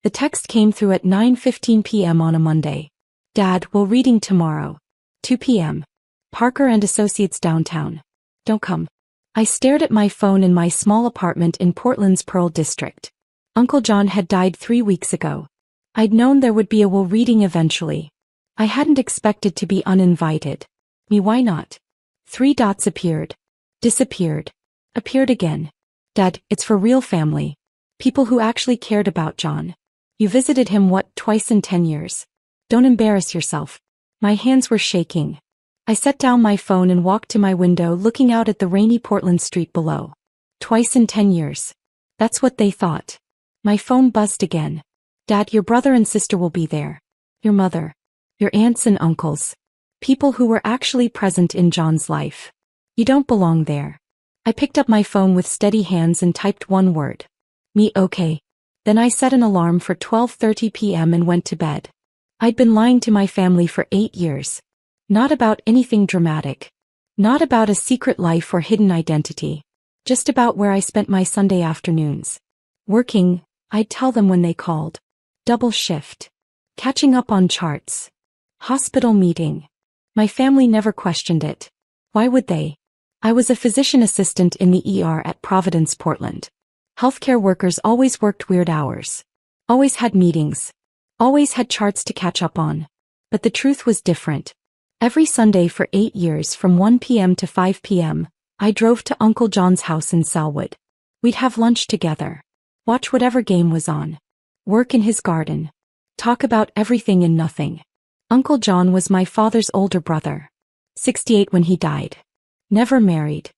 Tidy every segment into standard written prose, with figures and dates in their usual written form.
The text came through at 9:15 p.m. on a Monday. Dad, we're reading tomorrow. 2 p.m. Parker and Associates downtown. Don't come. I stared at my phone in my small apartment in Portland's Pearl District. Uncle John had died 3 weeks ago. I'd known there would be a will reading eventually. I hadn't expected to be uninvited. Why not? 3 dots appeared. Disappeared. Appeared again. Dad, it's for real family. People who actually cared about John. You visited him twice in 10 years. Don't embarrass yourself. My hands were shaking. I set down my phone and walked to my window looking out at the rainy Portland street below. Twice in 10 years. That's what they thought. My phone buzzed again. Dad, your brother and sister will be there. Your mother. Your aunts and uncles. People who were actually present in John's life. You don't belong there. I picked up my phone with steady hands and typed one word. Me okay. Then I set an alarm for 12:30 p.m. and went to bed. I'd been lying to my family for 8 years. Not about anything dramatic. Not about a secret life or hidden identity. Just about where I spent my Sunday afternoons. Working, I'd tell them when they called. Double shift. Catching up on charts. Hospital meeting. My family never questioned it. Why would they? I was a physician assistant in the ER at Providence, Portland. Healthcare workers always worked weird hours. Always had meetings. Always had charts to catch up on. But the truth was different. Every Sunday for 8 years from 1 p.m. to 5 p.m., I drove to Uncle John's house in Selwood. We'd have lunch together. Watch whatever game was on. Work in his garden. Talk about everything and nothing. Uncle John was my father's older brother. 68 when he died. Never married.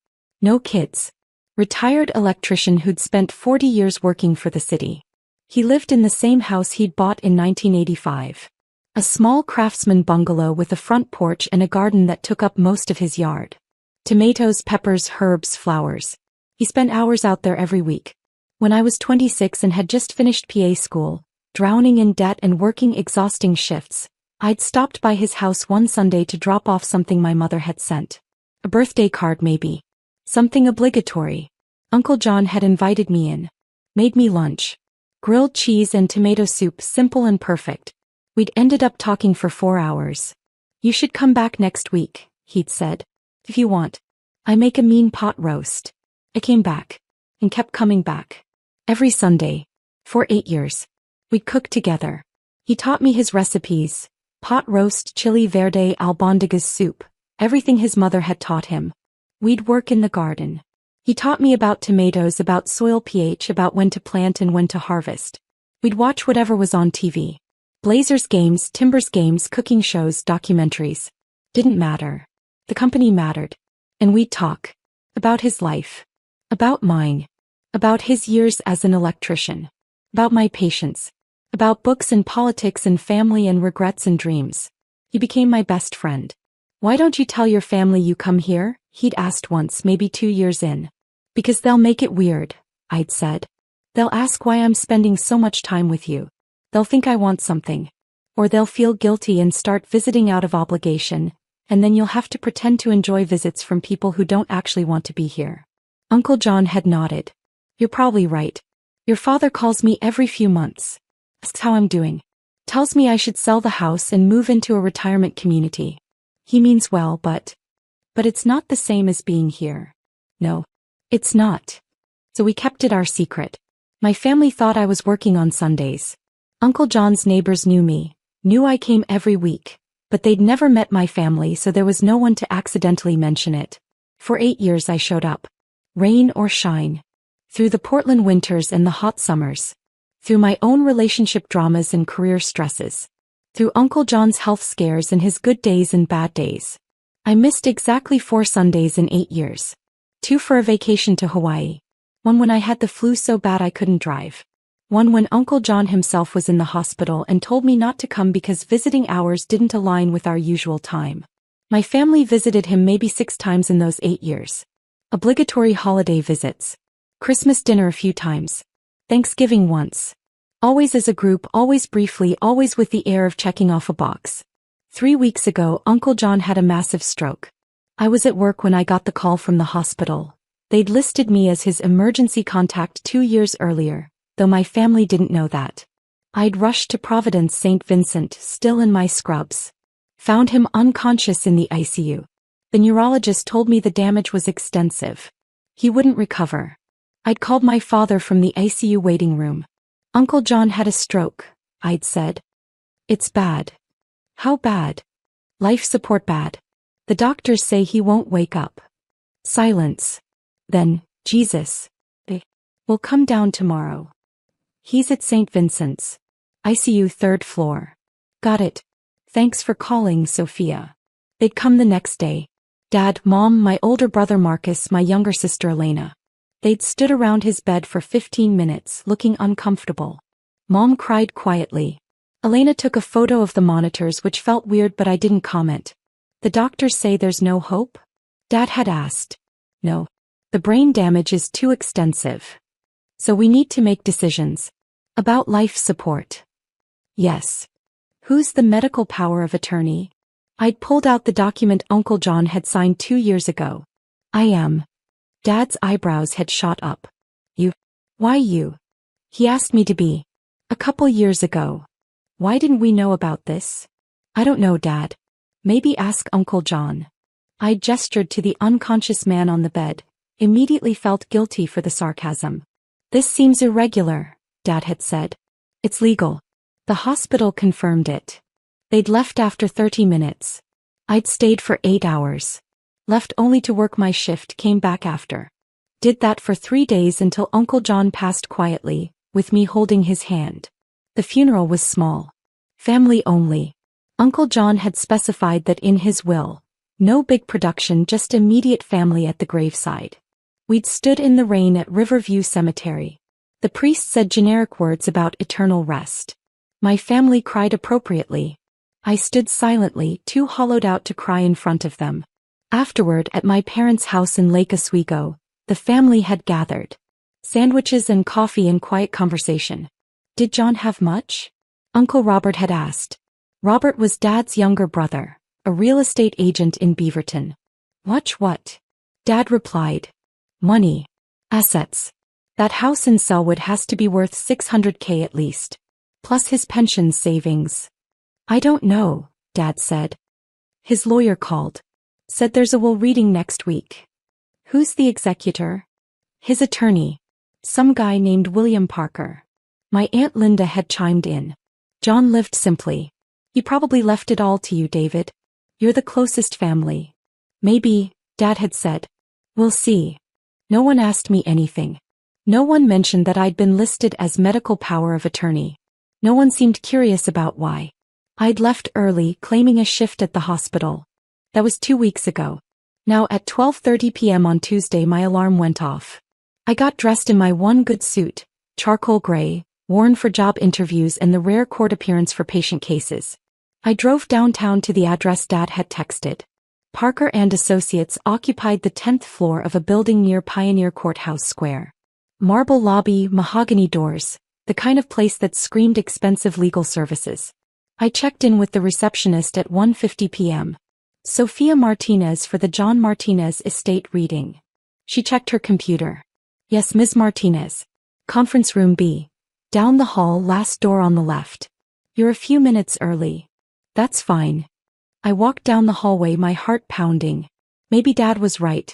No kids. Retired electrician who'd spent 40 years working for the city. He lived in the same house he'd bought in 1985. A small craftsman bungalow with a front porch and a garden that took up most of his yard. Tomatoes, peppers, herbs, flowers. He spent hours out there every week. When I was 26 and had just finished PA school, drowning in debt and working exhausting shifts, I'd stopped by his house one Sunday to drop off something my mother had sent. A birthday card maybe. Something obligatory. Uncle John had invited me in. Made me lunch. Grilled cheese and tomato soup, simple and perfect. We'd ended up talking for 4 hours. You should come back next week, he'd said. If you want. I make a mean pot roast. I came back. And kept coming back. Every Sunday. For 8 years. We'd cook together. He taught me his recipes. Pot roast, chili verde, albondigas soup. Everything his mother had taught him. We'd work in the garden. He taught me about tomatoes, about soil pH, about when to plant and when to harvest. We'd watch whatever was on TV. Blazers games, Timbers games, cooking shows, documentaries. Didn't matter. The company mattered. And we'd talk. About his life. About mine. About his years as an electrician. About my patients. About books and politics and family and regrets and dreams. He became my best friend. Why don't you tell your family you come here? He'd asked once, maybe 2 years in. Because they'll make it weird, I'd said. They'll ask why I'm spending so much time with you. They'll think I want something. Or they'll feel guilty and start visiting out of obligation, and then you'll have to pretend to enjoy visits from people who don't actually want to be here. Uncle John had nodded. You're probably right. Your father calls me every few months. Asks how I'm doing. Tells me I should sell the house and move into a retirement community. He means well, but it's not the same as being here. No, it's not. So we kept it our secret. My family thought I was working on Sundays. Uncle John's neighbors knew me, knew I came every week, but they'd never met my family, so there was no one to accidentally mention it. For 8 years I showed up. Rain or shine. Through the Portland winters and the hot summers. Through my own relationship dramas and career stresses. Through Uncle John's health scares and his good days and bad days. I missed exactly 4 Sundays in 8 years. 2 for a vacation to Hawaii. 1 when I had the flu so bad I couldn't drive. 1 when Uncle John himself was in the hospital and told me not to come because visiting hours didn't align with our usual time. My family visited him maybe 6 times in those 8 years. Obligatory holiday visits. Christmas dinner a few times. Thanksgiving once. Always as a group, always briefly, always with the air of checking off a box. 3 weeks ago, Uncle John had a massive stroke. I was at work when I got the call from the hospital. They'd listed me as his emergency contact 2 years earlier, though my family didn't know that. I'd rushed to Providence St. Vincent, still in my scrubs. Found him unconscious in the ICU. The neurologist told me the damage was extensive. He wouldn't recover. I'd called my father from the ICU waiting room. Uncle John had a stroke, I'd said. It's bad. How bad? Life support bad. The doctors say he won't wake up. Silence. Then, Jesus. We'll come down tomorrow. He's at St. Vincent's. ICU 3rd floor. Got it. Thanks for calling, Sophia. They'd come the next day. Dad, Mom, my older brother Marcus, my younger sister Elena. They'd stood around his bed for 15 minutes, looking uncomfortable. Mom cried quietly. Elena took a photo of the monitors, which felt weird, but I didn't comment. The doctors say there's no hope? Dad had asked. No. The brain damage is too extensive. So we need to make decisions. About life support. Yes. Who's the medical power of attorney? I'd pulled out the document Uncle John had signed 2 years ago. I am. Dad's eyebrows had shot up. You? Why you? He asked me to be. A couple years ago. Why didn't we know about this? I don't know, Dad. Maybe ask Uncle John. I gestured to the unconscious man on the bed, immediately felt guilty for the sarcasm. This seems irregular, Dad had said. It's legal. The hospital confirmed it. They'd left after 30 minutes. I'd stayed for 8 hours. Left only to work my shift, came back after. Did that for 3 days until Uncle John passed quietly, with me holding his hand. The funeral was small. Family only. Uncle John had specified that in his will. No big production, just immediate family at the graveside. We'd stood in the rain at Riverview Cemetery. The priest said generic words about eternal rest. My family cried appropriately. I stood silently, too hollowed out to cry in front of them. Afterward, at my parents' house in Lake Oswego, the family had gathered. Sandwiches and coffee and quiet conversation. Did John have much? Uncle Robert had asked. Robert was Dad's younger brother, a real estate agent in Beaverton. What? Dad replied. Money. Assets. That house in Selwood has to be worth $600K at least. Plus his pension savings. I don't know, Dad said. His lawyer called. Said there's a will reading next week. Who's the executor? His attorney. Some guy named William Parker. My Aunt Linda had chimed in. John lived simply. He probably left it all to you, David. You're the closest family. Maybe, Dad had said. We'll see. No one asked me anything. No one mentioned that I'd been listed as medical power of attorney. No one seemed curious about why. I'd left early, claiming a shift at the hospital. That was 2 weeks ago. Now at 12:30 p.m. on Tuesday my alarm went off. I got dressed in my one good suit, charcoal gray, worn for job interviews and the rare court appearance for patient cases. I drove downtown to the address Dad had texted. Parker and Associates occupied the 10th floor of a building near Pioneer Courthouse Square. Marble lobby, mahogany doors, the kind of place that screamed expensive legal services. I checked in with the receptionist at 1:50 p.m. Sophia Martinez for the John Martinez estate reading. She checked her computer. Yes, Ms. Martinez. Conference room B. Down the hall, last door on the left. You're a few minutes early. That's fine. I walked down the hallway, my heart pounding. Maybe Dad was right.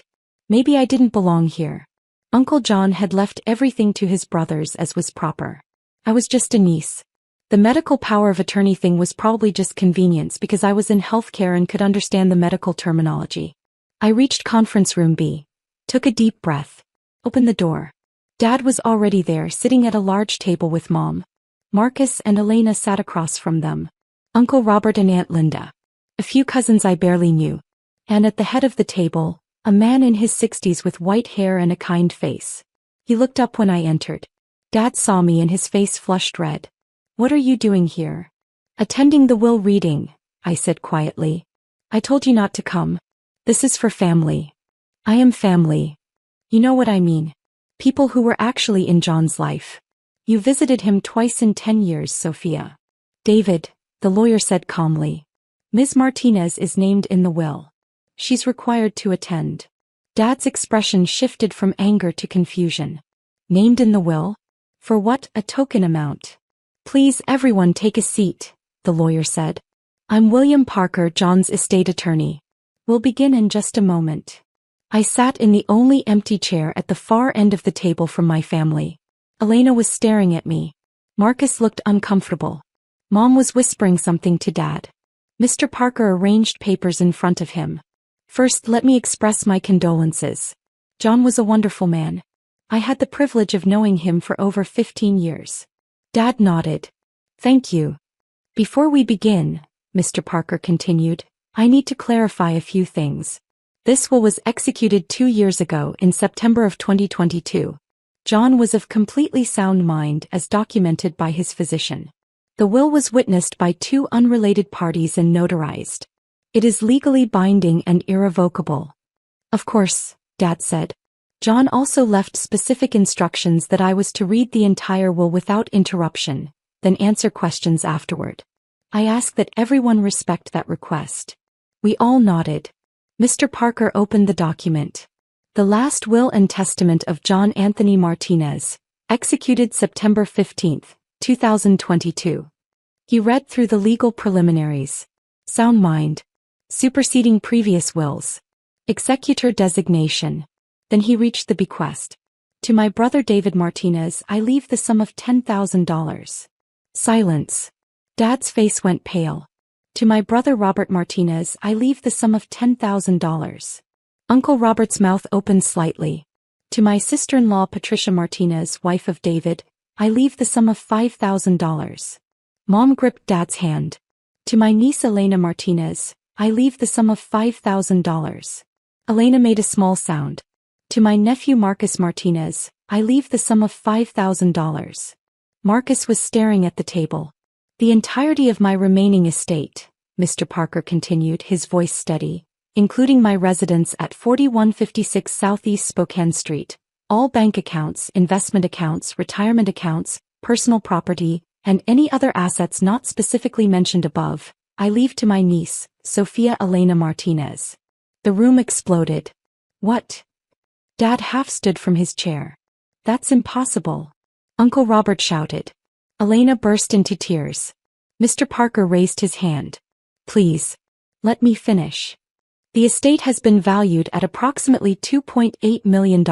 Maybe I didn't belong here. Uncle John had left everything to his brothers as was proper. I was just a niece. The medical power of attorney thing was probably just convenience because I was in healthcare and could understand the medical terminology. I reached conference room B. Took a deep breath. Opened the door. Dad was already there, sitting at a large table with Mom. Marcus and Elena sat across from them. Uncle Robert and Aunt Linda. A few cousins I barely knew. And at the head of the table, a man in his 60s with white hair and a kind face. He looked up when I entered. Dad saw me and his face flushed red. What are you doing here? Attending the will reading, I said quietly. I told you not to come. This is for family. I am family. You know what I mean. People who were actually in John's life. You visited him twice in 10 years, Sophia. David, the lawyer said calmly. Ms. Martinez is named in the will. She's required to attend. Dad's expression shifted from anger to confusion. Named in the will? For what? A token amount. Please everyone take a seat, the lawyer said. I'm William Parker, John's estate attorney. We'll begin in just a moment. I sat in the only empty chair at the far end of the table from my family. Elena was staring at me. Marcus looked uncomfortable. Mom was whispering something to Dad. Mr. Parker arranged papers in front of him. First, let me express my condolences. John was a wonderful man. I had the privilege of knowing him for over 15 years. Dad nodded. Thank you. Before we begin, Mr. Parker continued, I need to clarify a few things. This will was executed 2 years ago in September of 2022. John was of completely sound mind as documented by his physician. The will was witnessed by 2 unrelated parties and notarized. It is legally binding and irrevocable. Of course, Dad said. John also left specific instructions that I was to read the entire will without interruption, then answer questions afterward. I ask that everyone respect that request. We all nodded. Mr. Parker opened the document. The last will and testament of John Anthony Martinez, executed September 15, 2022. He read through the legal preliminaries. Sound mind. Superseding previous wills. Executor designation. Then he reached the bequest. To my brother David Martinez, I leave the sum of $10,000. Silence. Dad's face went pale. To my brother Robert Martinez, I leave the sum of $10,000. Uncle Robert's mouth opened slightly. To my sister-in-law Patricia Martinez, wife of David, I leave the sum of $5,000. Mom gripped Dad's hand. To my niece Elena Martinez, I leave the sum of $5,000. Elena made a small sound. To my nephew Marcus Martinez, I leave the sum of $5,000. Marcus was staring at the table. The entirety of my remaining estate, Mr. Parker continued, his voice steady, including my residence at 4156 Southeast Spokane Street, all bank accounts, investment accounts, retirement accounts, personal property, and any other assets not specifically mentioned above, I leave to my niece, Sophia Elena Martinez. The room exploded. What? Dad half stood from his chair. That's impossible. Uncle Robert shouted. Elena burst into tears. Mr. Parker raised his hand. Please. Let me finish. The estate has been valued at approximately $2.8 million,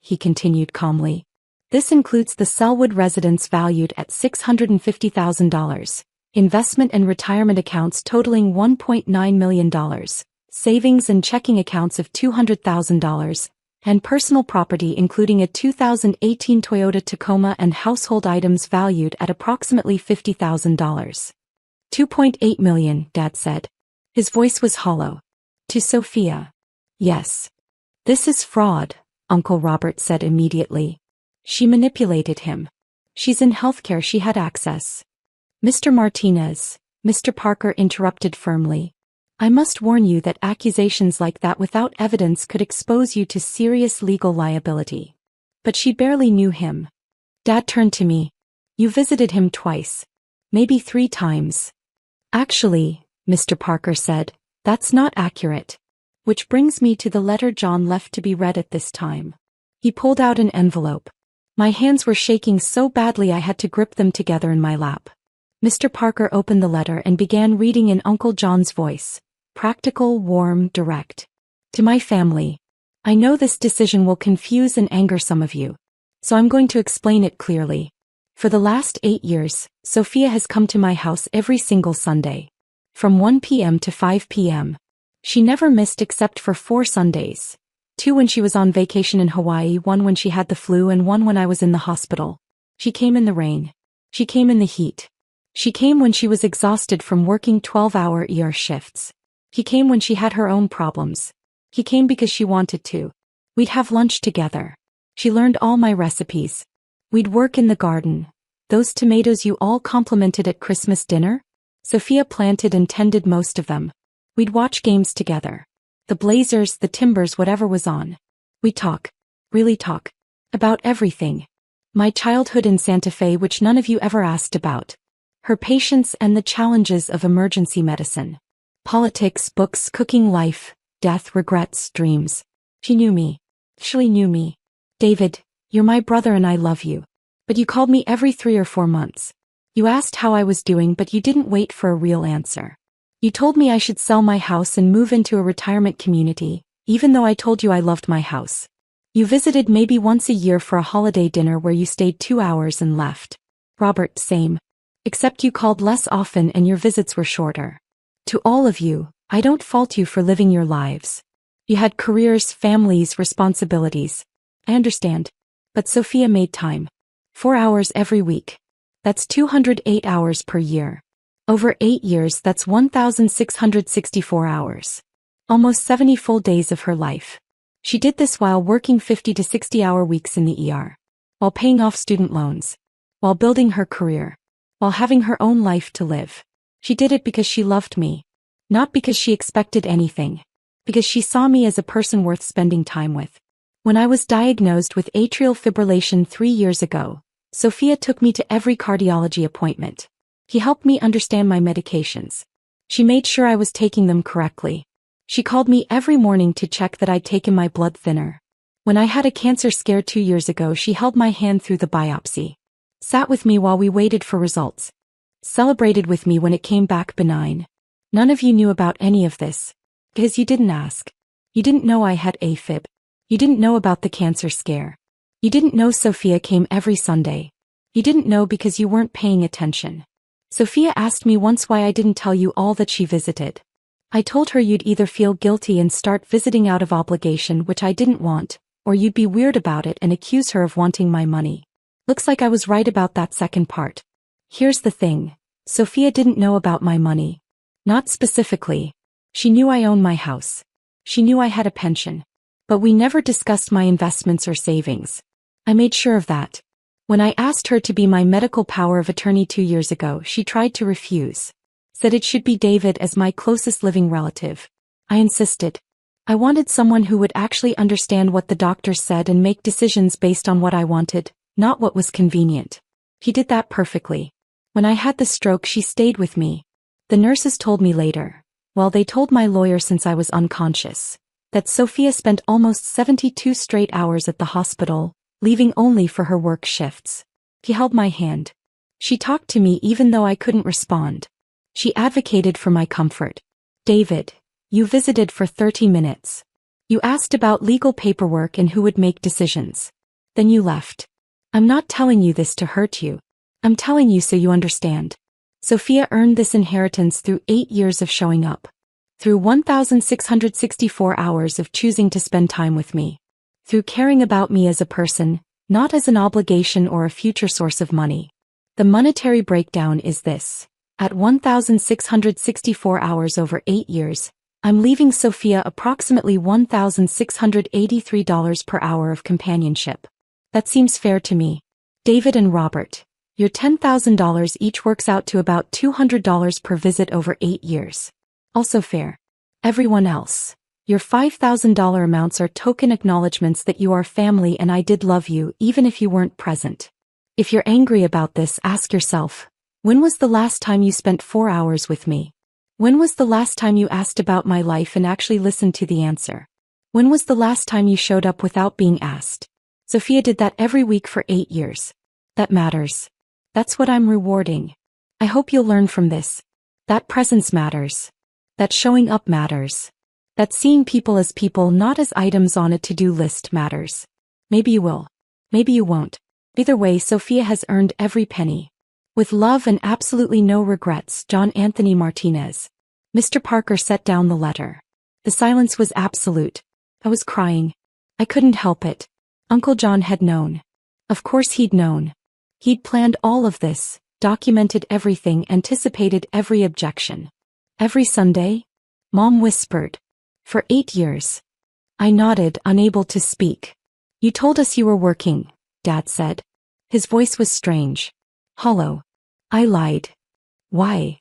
he continued calmly. This includes the Selwood residence valued at $650,000, investment and retirement accounts totaling $1.9 million, savings and checking accounts of $200,000, and personal property including a 2018 Toyota Tacoma and household items valued at approximately $50,000. $2.8 million, Dad said. His voice was hollow. To Sophia. Yes. This is fraud, Uncle Robert said immediately. She manipulated him. She's in healthcare, she had access. Mr. Martinez, Mr. Parker interrupted firmly. I must warn you that accusations like that without evidence could expose you to serious legal liability. But she barely knew him. Dad turned to me. You visited him twice. Maybe 3 times. Actually, Mr. Parker said, that's not accurate. Which brings me to the letter John left to be read at this time. He pulled out an envelope. My hands were shaking so badly I had to grip them together in my lap. Mr. Parker opened the letter and began reading in Uncle John's voice. Practical, warm, direct. To my family. I know this decision will confuse and anger some of you. So I'm going to explain it clearly. For the last 8 years, Sophia has come to my house every single Sunday. From 1 p.m. to 5 p.m. She never missed except for 4 Sundays. 2 when she was on vacation in Hawaii, 1 when she had the flu, and 1 when I was in the hospital. She came in the rain. She came in the heat. She came when she was exhausted from working 12-hour ER shifts. He came when she had her own problems. He came because she wanted to. We'd have lunch together. She learned all my recipes. We'd work in the garden. Those tomatoes you all complimented at Christmas dinner? Sophia planted and tended most of them. We'd watch games together. The Blazers, the Timbers, whatever was on. We'd talk. Really talk. About everything. My childhood in Santa Fe, which none of you ever asked about. Her patients and the challenges of emergency medicine. Politics, books, cooking, life, death, regrets, dreams. She knew me. She knew me. David, you're my brother and I love you. But you called me every 3 or 4 months. You asked how I was doing, but you didn't wait for a real answer. You told me I should sell my house and move into a retirement community, even though I told you I loved my house. You visited maybe once a year for a holiday dinner where you stayed 2 hours and left. Robert, same. Except you called less often and your visits were shorter. To all of you, I don't fault you for living your lives. You had careers, families, responsibilities. I understand. But Sophia made time. 4 hours every week. That's 208 hours per year. Over 8 years, that's 1,664 hours. Almost 70 full days of her life. She did this while working 50 to 60-hour weeks in the ER. While paying off student loans. While building her career. While having her own life to live. She did it because she loved me. Not because she expected anything. Because she saw me as a person worth spending time with. When I was diagnosed with atrial fibrillation 3 years ago, Sophia took me to every cardiology appointment. He helped me understand my medications. She made sure I was taking them correctly. She called me every morning to check that I'd taken my blood thinner. When I had a cancer scare 2 years ago, she held my hand through the biopsy. Sat with me while we waited for results. Celebrated with me when it came back benign. None of you knew about any of this. Because you didn't ask. You didn't know I had AFib. You didn't know about the cancer scare. You didn't know Sophia came every Sunday. You didn't know because you weren't paying attention. Sophia asked me once why I didn't tell you all that she visited. I told her you'd either feel guilty and start visiting out of obligation, which I didn't want, or you'd be weird about it and accuse her of wanting my money. Looks like I was right about that second part. Here's the thing. Sophia didn't know about my money. Not specifically. She knew I owned my house. She knew I had a pension. But we never discussed my investments or savings. I made sure of that. When I asked her to be my medical power of attorney 2 years ago, she tried to refuse. Said it should be David as my closest living relative. I insisted. I wanted someone who would actually understand what the doctors said and make decisions based on what I wanted, not what was convenient. He did that perfectly. When I had the stroke, she stayed with me. The nurses told me later, well, they told my lawyer since I was unconscious, that Sophia spent almost 72 straight hours at the hospital, leaving only for her work shifts. He held my hand. She talked to me even though I couldn't respond. She advocated for my comfort. David, you visited for 30 minutes. You asked about legal paperwork and who would make decisions. Then you left. I'm not telling you this to hurt you. I'm telling you so you understand. Sophia earned this inheritance through 8 years of showing up. Through 1,664 hours of choosing to spend time with me. Through caring about me as a person, not as an obligation or a future source of money. The monetary breakdown is this. At 1,664 hours over 8 years, I'm leaving Sophia approximately $1,683 per hour of companionship. That seems fair to me. David and Robert, your $10,000 each works out to about $200 per visit over 8 years. Also fair. Everyone else, your $5,000 amounts are token acknowledgments that you are family and I did love you even if you weren't present. If you're angry about this, ask yourself, when was the last time you spent 4 hours with me? When was the last time you asked about my life and actually listened to the answer? When was the last time you showed up without being asked? Sophia did that every week for 8 years. That matters. That's what I'm rewarding. I hope you'll learn from this. That presence matters. That showing up matters. That seeing people as people, not as items on a to-do list, matters. Maybe you will. Maybe you won't. Either way, Sophia has earned every penny. With love and absolutely no regrets, John Anthony Martinez. Mr. Parker set down the letter. The silence was absolute. I was crying. I couldn't help it. Uncle John had known. Of course he'd known. He'd planned all of this, documented everything, anticipated every objection. Every Sunday? Mom whispered. For 8 years. I nodded, unable to speak. You told us you were working, Dad said. His voice was strange. Hollow. I lied. Why?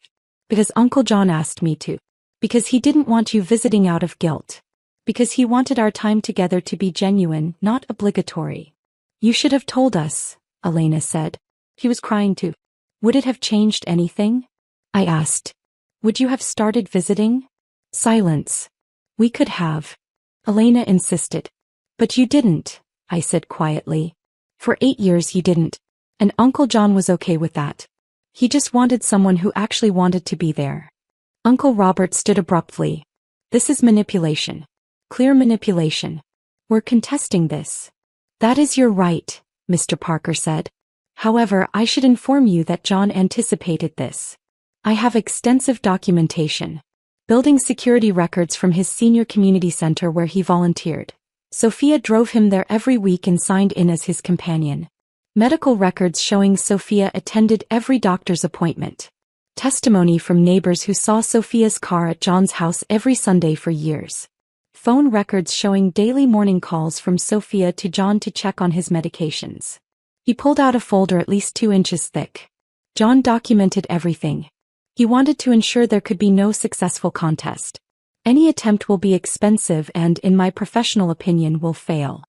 Because Uncle John asked me to. Because he didn't want you visiting out of guilt. Because he wanted our time together to be genuine, not obligatory. You should have told us, Elena said. He was crying too. Would it have changed anything? I asked. Would you have started visiting? Silence. We could have. Elena insisted. But you didn't, I said quietly. For 8 years you didn't. And Uncle John was okay with that. He just wanted someone who actually wanted to be there. Uncle Robert stood abruptly. This is manipulation. Clear manipulation. We're contesting this. That is your right, Mr. Parker said. However, I should inform you that John anticipated this. I have extensive documentation. Building security records from his senior community center where he volunteered. Sophia drove him there every week and signed in as his companion. Medical records showing Sophia attended every doctor's appointment. Testimony from neighbors who saw Sophia's car at John's house every Sunday for years. Phone records showing daily morning calls from Sophia to John to check on his medications. He pulled out a folder at least 2 inches thick. John documented everything. He wanted to ensure there could be no successful contest. Any attempt will be expensive and, in my professional opinion, will fail.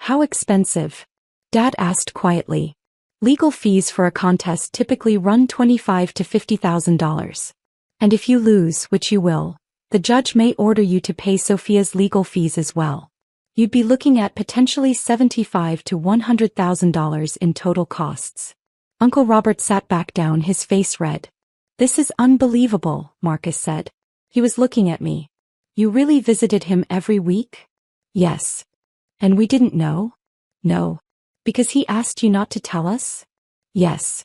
How expensive? Dad asked quietly. Legal fees for a contest typically run $25,000 to $50,000. And if you lose, which you will, the judge may order you to pay Sophia's legal fees as well. You'd be looking at potentially $75,000 to $100,000 in total costs. Uncle Robert sat back down, his face red. This is unbelievable, Marcus said. He was looking at me. You really visited him every week? Yes. And we didn't know? No. Because he asked you not to tell us? Yes.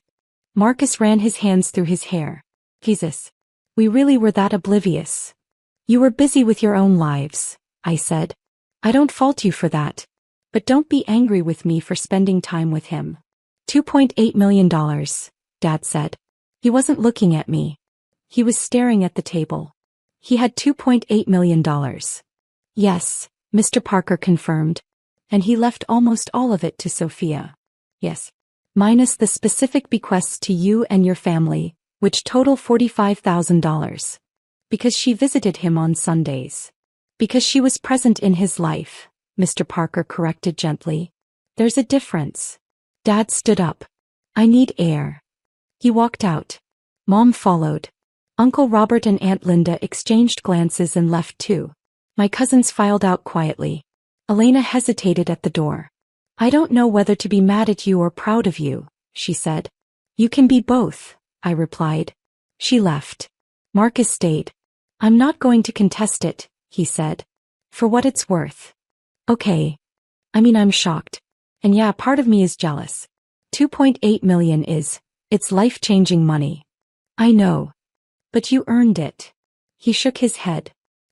Marcus ran his hands through his hair. Jesus. We really were that oblivious. You were busy with your own lives, I said. I don't fault you for that. But don't be angry with me for spending time with him. $2.8 million, Dad said. He wasn't looking at me. He was staring at the table. He had $2.8 million. Yes, Mr. Parker confirmed. And he left almost all of it to Sophia. Yes. Minus the specific bequests to you and your family, which total $45,000. Because she visited him on Sundays. Because she was present in his life, Mr. Parker corrected gently. There's a difference. Dad stood up. I need air. He walked out. Mom followed. Uncle Robert and Aunt Linda exchanged glances and left too. My cousins filed out quietly. Elena hesitated at the door. I don't know whether to be mad at you or proud of you, she said. You can be both, I replied. She left. Marcus stayed. I'm not going to contest it, he said. For what it's worth. Okay. I'm shocked. And yeah, part of me is jealous. $2.8 million it's life-changing money. I know. But you earned it. He shook his head.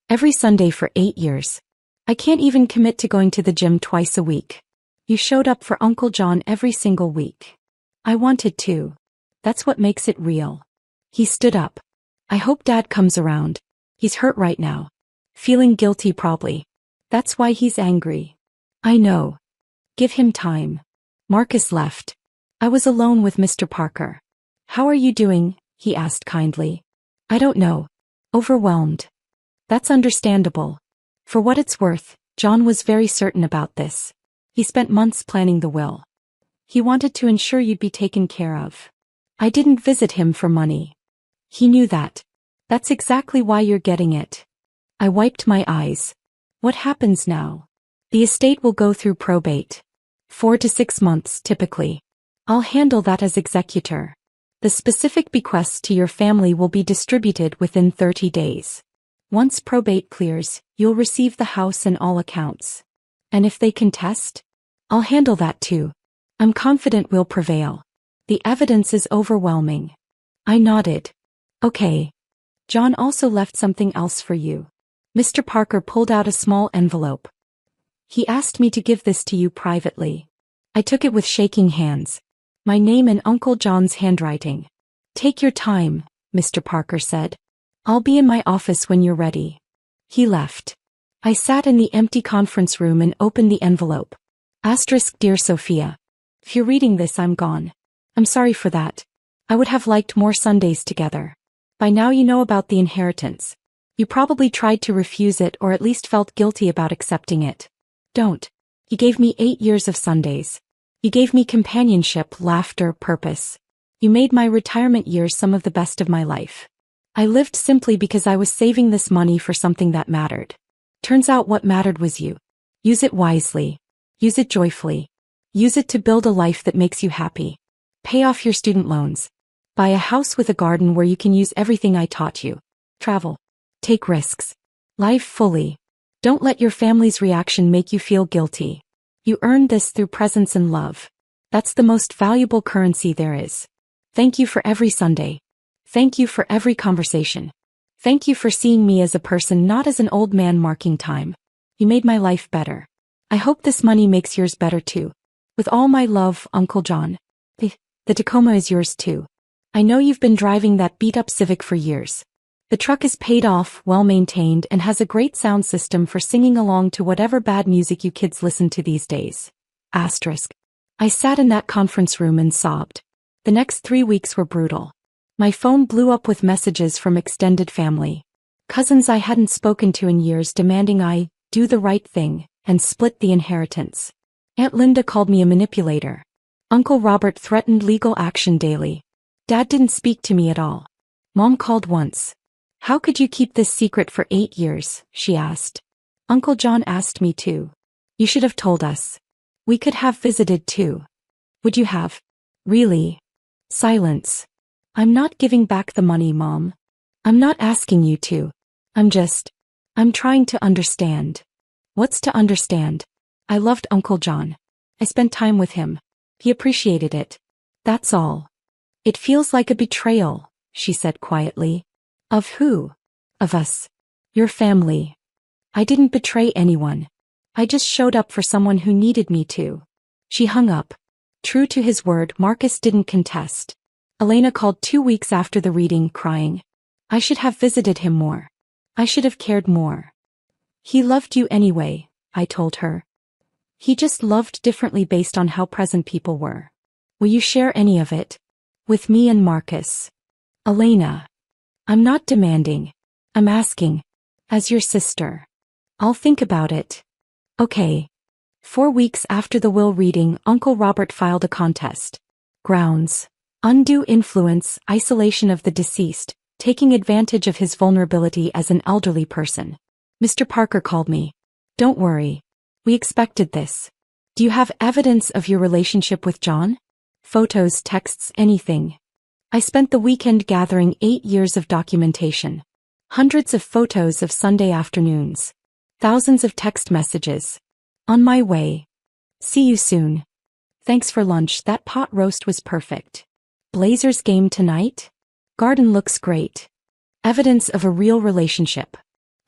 Every Sunday for 8 years. I can't even commit to going to the gym twice a week. You showed up for Uncle John every single week. I wanted to. That's what makes it real. He stood up. I hope Dad comes around. He's hurt right now. Feeling guilty probably. That's why he's angry. I know. Give him time. Marcus left. I was alone with Mr. Parker. How are you doing? He asked kindly. I don't know. Overwhelmed. That's understandable. For what it's worth, John was very certain about this. He spent months planning the will. He wanted to ensure you'd be taken care of. I didn't visit him for money. He knew that. That's exactly why you're getting it. I wiped my eyes. What happens now? The estate will go through probate. 4 to 6 months, typically. I'll handle that as executor. The specific bequests to your family will be distributed within 30 days. Once probate clears, you'll receive the house and all accounts. And if they contest? I'll handle that too. I'm confident we'll prevail. The evidence is overwhelming. I nodded. Okay. John also left something else for you. Mr. Parker pulled out a small envelope. He asked me to give this to you privately. I took it with shaking hands. My name in Uncle John's handwriting. Take your time, Mr. Parker said. I'll be in my office when you're ready. He left. I sat in the empty conference room and opened the envelope. Dear Sophia. If you're reading this, I'm gone. I'm sorry for that. I would have liked more Sundays together. By now you know about the inheritance. You probably tried to refuse it or at least felt guilty about accepting it. Don't. You gave me 8 years of Sundays. You gave me companionship, laughter, purpose. You made my retirement years some of the best of my life. I lived simply because I was saving this money for something that mattered. Turns out what mattered was you. Use it wisely. Use it joyfully. Use it to build a life that makes you happy. Pay off your student loans. Buy a house with a garden where you can use everything I taught you. Travel. Take risks. Live fully. Don't let your family's reaction make you feel guilty. You earned this through presence and love. That's the most valuable currency there is. Thank you for every Sunday. Thank you for every conversation. Thank you for seeing me as a person, not as an old man marking time. You made my life better. I hope this money makes yours better too. With all my love, Uncle John. The Tacoma is yours too. I know you've been driving that beat-up Civic for years. The truck is paid off, well-maintained, and has a great sound system for singing along to whatever bad music you kids listen to these days. Asterisk. I sat in that conference room and sobbed. The next 3 weeks were brutal. My phone blew up with messages from extended family. Cousins I hadn't spoken to in years demanding I do the right thing and split the inheritance. Aunt Linda called me a manipulator. Uncle Robert threatened legal action daily. Dad didn't speak to me at all. Mom called once. How could you keep this secret for 8 years? She asked. Uncle John asked me too. You should have told us. We could have visited too. Would you have? Really? Silence. I'm not giving back the money, Mom. I'm not asking you to. I'm trying to understand. What's to understand? I loved Uncle John. I spent time with him. He appreciated it. That's all. It feels like a betrayal, she said quietly. Of who? Of us. Your family. I didn't betray anyone. I just showed up for someone who needed me to. She hung up. True to his word, Marcus didn't contest. Elena called 2 weeks after the reading, crying. I should have visited him more. I should have cared more. He loved you anyway, I told her. He just loved differently based on how present people were. Will you share any of it? With me and Marcus. Elena. I'm not demanding. I'm asking. As your sister. I'll think about it. Okay. 4 weeks after the will reading, Uncle Robert filed a contest. Grounds. Undue influence, isolation of the deceased, taking advantage of his vulnerability as an elderly person. Mr. Parker called me. Don't worry. We expected this. Do you have evidence of your relationship with John? Photos, texts, anything. I spent the weekend gathering 8 years of documentation. Hundreds of photos of Sunday afternoons. Thousands of text messages. On my way. See you soon. Thanks for lunch, that pot roast was perfect. Blazers game tonight? Garden looks great. Evidence of a real relationship.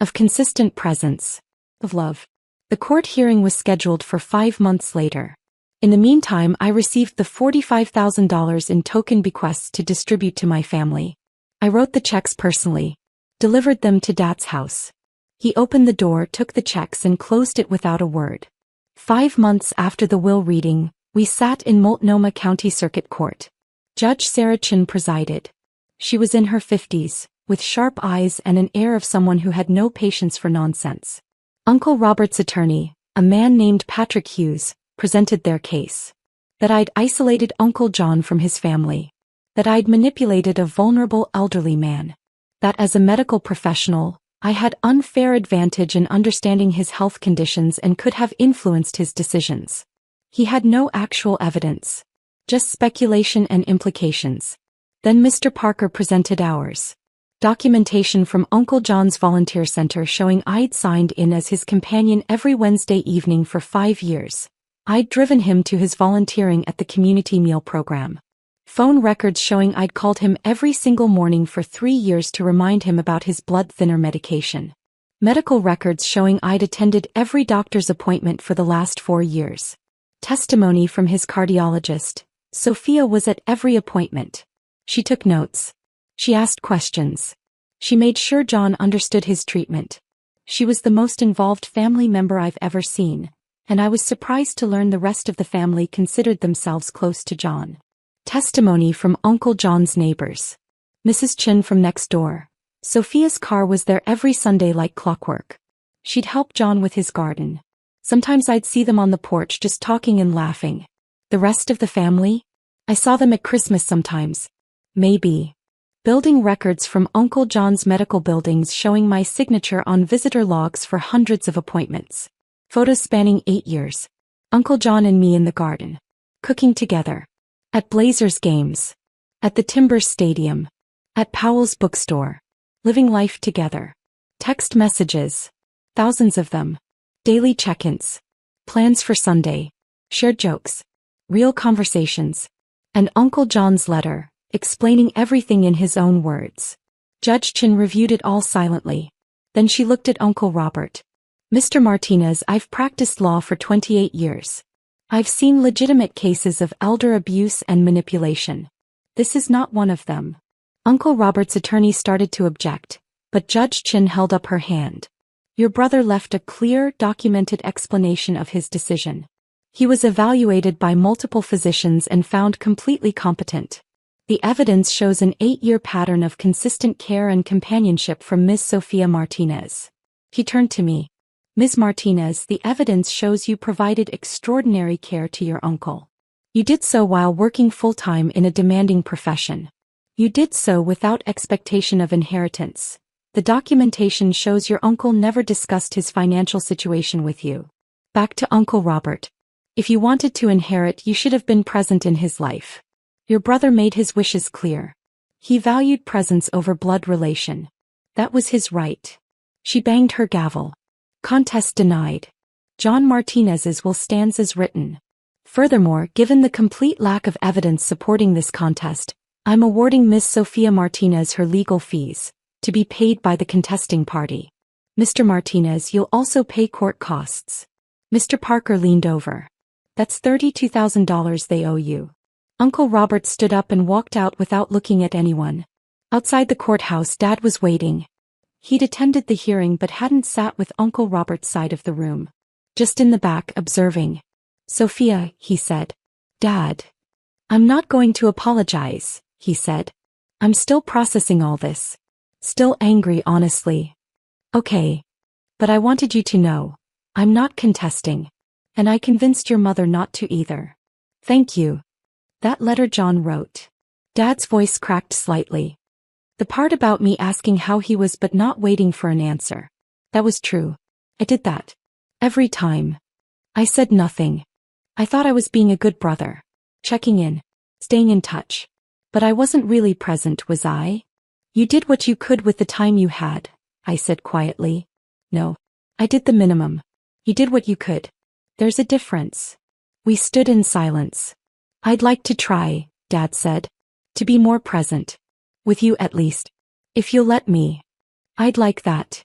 Of consistent presence. Of love. The court hearing was scheduled for 5 months later. In the meantime, I received the $45,000 in token bequests to distribute to my family. I wrote the checks personally. Delivered them to Dad's house. He opened the door, took the checks and closed it without a word. 5 months after the will reading, we sat in Multnomah County Circuit Court. Judge Sarah Chin presided. She was in her 50s, with sharp eyes and an air of someone who had no patience for nonsense. Uncle Robert's attorney, a man named Patrick Hughes, presented their case. That I'd isolated Uncle John from his family. That I'd manipulated a vulnerable elderly man. That as a medical professional, I had unfair advantage in understanding his health conditions and could have influenced his decisions. He had no actual evidence. Just speculation and implications. Then Mr. Parker presented ours. Documentation from Uncle John's volunteer center showing I'd signed in as his companion every Wednesday evening for 5 years. I'd driven him to his volunteering at the community meal program. Phone records showing I'd called him every single morning for 3 years to remind him about his blood thinner medication. Medical records showing I'd attended every doctor's appointment for the last 4 years. Testimony from his cardiologist. Sophia was at every appointment. She took notes. She asked questions. She made sure John understood his treatment. She was the most involved family member I've ever seen, and I was surprised to learn the rest of the family considered themselves close to John. Testimony from Uncle John's neighbors. Mrs. Chin from next door. Sophia's car was there every Sunday like clockwork. She'd help John with his garden. Sometimes I'd see them on the porch just talking and laughing. The rest of the family? I saw them at Christmas sometimes. Maybe. Building records from Uncle John's medical buildings showing my signature on visitor logs for hundreds of appointments. Photos spanning 8 years. Uncle John and me in the garden. Cooking together. At Blazers games. At the Timber Stadium. At Powell's bookstore. Living life together. Text messages. Thousands of them. Daily check-ins. Plans for Sunday. Shared jokes. Real conversations. And Uncle John's letter, explaining everything in his own words. Judge Chin reviewed it all silently. Then she looked at Uncle Robert. Mr. Martinez, I've practiced law for 28 years. I've seen legitimate cases of elder abuse and manipulation. This is not one of them. Uncle Robert's attorney started to object, but Judge Chin held up her hand. Your brother left a clear, documented explanation of his decision. He was evaluated by multiple physicians and found completely competent. The evidence shows an 8-year pattern of consistent care and companionship from Ms. Sophia Martinez. He turned to me. Ms. Martinez, the evidence shows you provided extraordinary care to your uncle. You did so while working full-time in a demanding profession. You did so without expectation of inheritance. The documentation shows your uncle never discussed his financial situation with you. Back to Uncle Robert. If you wanted to inherit, you should have been present in his life. Your brother made his wishes clear. He valued presence over blood relation. That was his right. She banged her gavel. Contest denied. John Martinez's will stands as written. Furthermore, given the complete lack of evidence supporting this contest, I'm awarding Ms. Sophia Martinez her legal fees, to be paid by the contesting party. Mr. Martinez, you'll also pay court costs. Mr. Parker leaned over. That's $32,000 they owe you. Uncle Robert stood up and walked out without looking at anyone. Outside the courthouse, Dad was waiting. He'd attended the hearing but hadn't sat with Uncle Robert's side of the room. Just in the back, observing. Sophia, he said. Dad. I'm not going to apologize, he said. I'm still processing all this. Still angry, honestly. Okay. But I wanted you to know. I'm not contesting. And I convinced your mother not to either. Thank you. That letter John wrote. Dad's voice cracked slightly. The part about me asking how he was but not waiting for an answer. That was true. I did that. Every time. I said nothing. I thought I was being a good brother. Checking in. Staying in touch. But I wasn't really present, was I? You did what you could with the time you had, I said quietly. No. I did the minimum. You did what you could. There's a difference. We stood in silence. I'd like to try, Dad said. To be more present. With you at least. If you'll let me. I'd like that.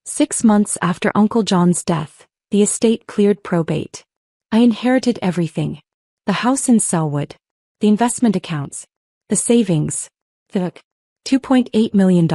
6 months after Uncle John's death, the estate cleared probate. I inherited everything. The house in Selwood. The investment accounts. The savings. The $2.8 million.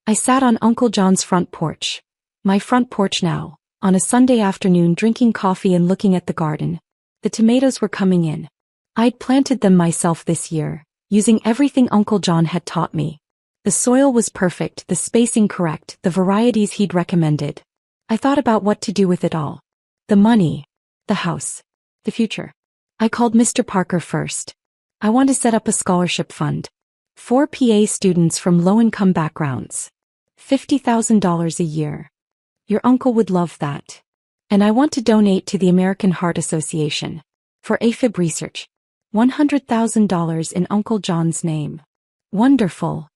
I sat on Uncle John's front porch. My front porch now, on a Sunday afternoon drinking coffee and looking at the garden. The tomatoes were coming in. I'd planted them myself this year, using everything Uncle John had taught me. The soil was perfect, the spacing correct, the varieties he'd recommended. I thought about what to do with it all. The money. The house. The future. I called Mr. Parker first. I want to set up a scholarship fund. 4 PA students from low-income backgrounds. $50,000 a year. Your uncle would love that. And I want to donate to the American Heart Association. For AFib research. $100,000 in Uncle John's name. Wonderful.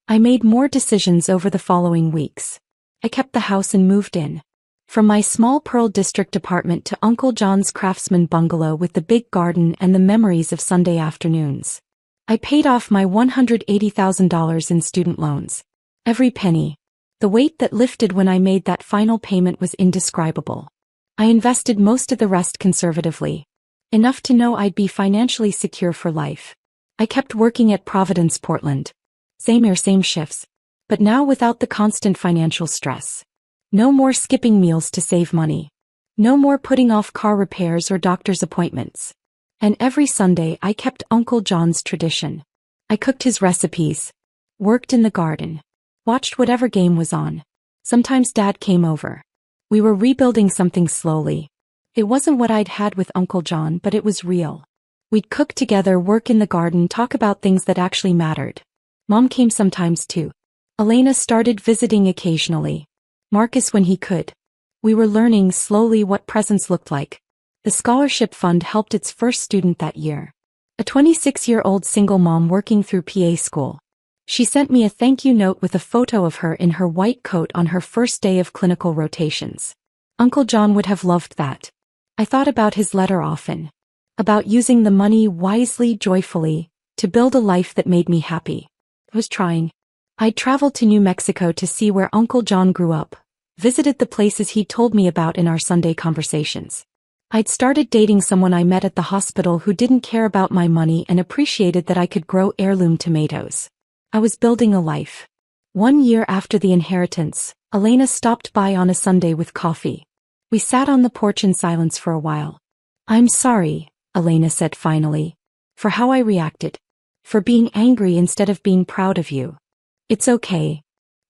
I made more decisions over the following weeks. I kept the house and moved in. From my small Pearl District apartment to Uncle John's craftsman bungalow with the big garden and the memories of Sunday afternoons. I paid off my $180,000 in student loans. Every penny. The weight that lifted when I made that final payment was indescribable. I invested most of the rest conservatively. Enough to know I'd be financially secure for life. I kept working at Providence, Portland. Same shifts. But now without the constant financial stress. No more skipping meals to save money. No more putting off car repairs or doctor's appointments. And every Sunday I kept Uncle John's tradition. I cooked his recipes. Worked in the garden. Watched whatever game was on. Sometimes Dad came over. We were rebuilding something slowly. It wasn't what I'd had with Uncle John, but it was real. We'd cook together, work in the garden, talk about things that actually mattered. Mom came sometimes too. Elena started visiting occasionally. Marcus when he could. We were learning slowly what presence looked like. The scholarship fund helped its first student that year. a 26-year-old single mom working through PA school. She sent me a thank you note with a photo of her in her white coat on her first day of clinical rotations. Uncle John would have loved that. I thought about his letter often. About using the money wisely, joyfully, to build a life that made me happy. I was trying. I'd traveled to New Mexico to see where Uncle John grew up, visited the places he'd told me about in our Sunday conversations. I'd started dating someone I met at the hospital who didn't care about my money and appreciated that I could grow heirloom tomatoes. I was building a life. 1 year after the inheritance, Elena stopped by on a Sunday with coffee. We sat on the porch in silence for a while. "I'm sorry," Elena said finally, "for how I reacted. For being angry instead of being proud of you. It's okay.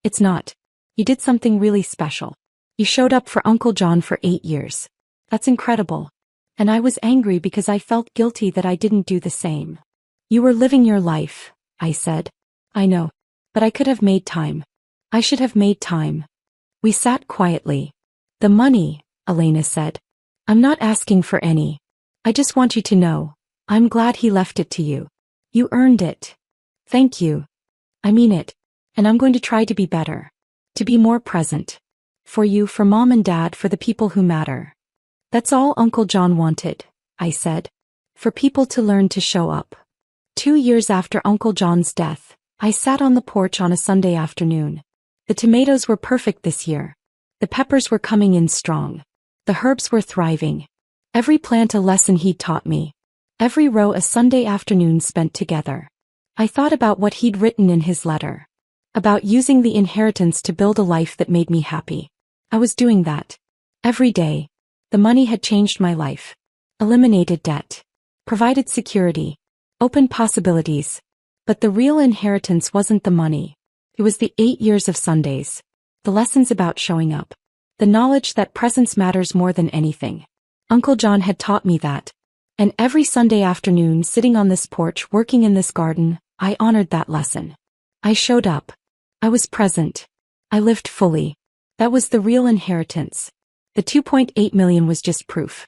It's not. You did something really special. You showed up for Uncle John for 8 years. That's incredible. And I was angry because I felt guilty that I didn't do the same. You were living your life," I said. "I know. But I could have made time. I should have made time." We sat quietly. "The money," Elena said. "I'm not asking for any. I just want you to know, I'm glad he left it to you. You earned it. Thank you. I mean it. And I'm going to try to be better. To be more present. For you, for Mom and Dad, for the people who matter." "That's all Uncle John wanted," I said. "For people to learn to show up." 2 years after Uncle John's death, I sat on the porch on a Sunday afternoon. The tomatoes were perfect this year. The peppers were coming in strong. The herbs were thriving. Every plant a lesson he'd taught me. Every row a Sunday afternoon spent together. I thought about what he'd written in his letter. About using the inheritance to build a life that made me happy. I was doing that. Every day. The money had changed my life. Eliminated debt. Provided security. Opened possibilities. But the real inheritance wasn't the money. It was the 8 years of Sundays. The lessons about showing up. The knowledge that presence matters more than anything. Uncle John had taught me that. And every Sunday afternoon, sitting on this porch, working in this garden, I honored that lesson. I showed up. I was present. I lived fully. That was the real inheritance. The $2.8 million was just proof.